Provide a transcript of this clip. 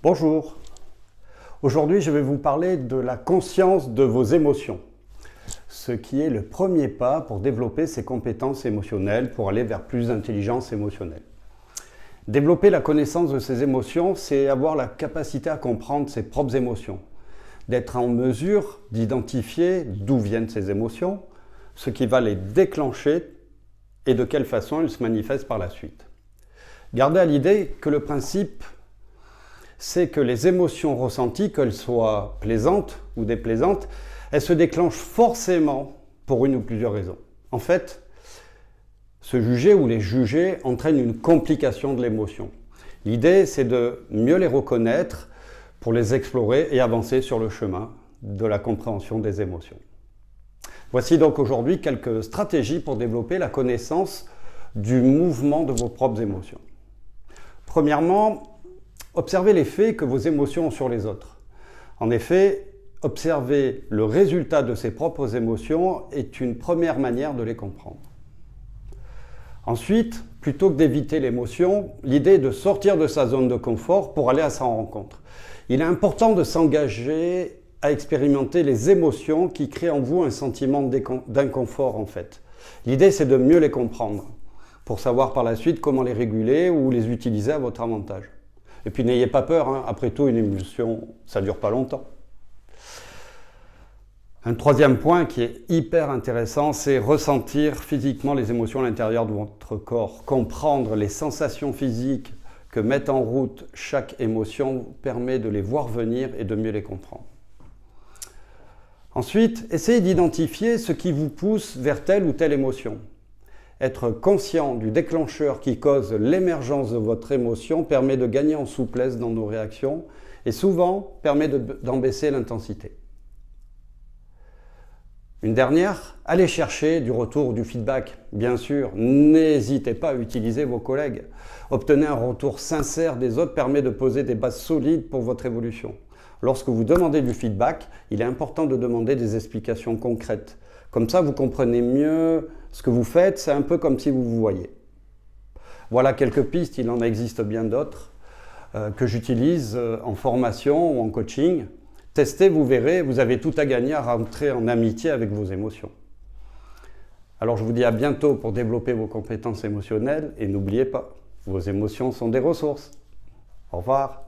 Bonjour, aujourd'hui je vais vous parler de la conscience de vos émotions, ce qui est le premier pas pour développer ses compétences émotionnelles, pour aller vers plus d'intelligence émotionnelle. Développer la connaissance de ses émotions, c'est avoir la capacité à comprendre ses propres émotions, d'être en mesure d'identifier d'où viennent ces émotions, ce qui va les déclencher et de quelle façon elles se manifestent par la suite. Gardez à l'idée que le principe c'est que les émotions ressenties, qu'elles soient plaisantes ou déplaisantes, elles se déclenchent forcément pour une ou plusieurs raisons. En fait, se juger ou les juger entraîne une complication de l'émotion. L'idée, c'est de mieux les reconnaître pour les explorer et avancer sur le chemin de la compréhension des émotions. Voici donc aujourd'hui quelques stratégies pour développer la connaissance du mouvement de vos propres émotions. Premièrement, observez l'effet que vos émotions ont sur les autres. En effet, observer le résultat de ses propres émotions est une première manière de les comprendre. Ensuite, plutôt que d'éviter l'émotion, l'idée est de sortir de sa zone de confort pour aller à sa rencontre. Il est important de s'engager à expérimenter les émotions qui créent en vous un sentiment d'inconfort en fait. L'idée, c'est de mieux les comprendre pour savoir par la suite comment les réguler ou les utiliser à votre avantage. Et puis n'ayez pas peur, hein. Après tout, une émotion, ça ne dure pas longtemps. Un troisième point qui est hyper intéressant, c'est ressentir physiquement les émotions à l'intérieur de votre corps. Comprendre les sensations physiques que met en route chaque émotion permet de les voir venir et de mieux les comprendre. Ensuite, essayez d'identifier ce qui vous pousse vers telle ou telle émotion. Être conscient du déclencheur qui cause l'émergence de votre émotion permet de gagner en souplesse dans nos réactions et souvent permet d'en baisser l'intensité. Une dernière, allez chercher du retour ou du feedback. Bien sûr, n'hésitez pas à utiliser vos collègues. Obtenez un retour sincère des autres permet de poser des bases solides pour votre évolution. Lorsque vous demandez du feedback, il est important de demander des explications concrètes. Comme ça, vous comprenez mieux ce que vous faites, c'est un peu comme si vous vous voyez. Voilà quelques pistes, il en existe bien d'autres que j'utilise en formation ou en coaching. Testez, vous verrez, vous avez tout à gagner à rentrer en amitié avec vos émotions. Alors je vous dis à bientôt pour développer vos compétences émotionnelles et n'oubliez pas, vos émotions sont des ressources. Au revoir.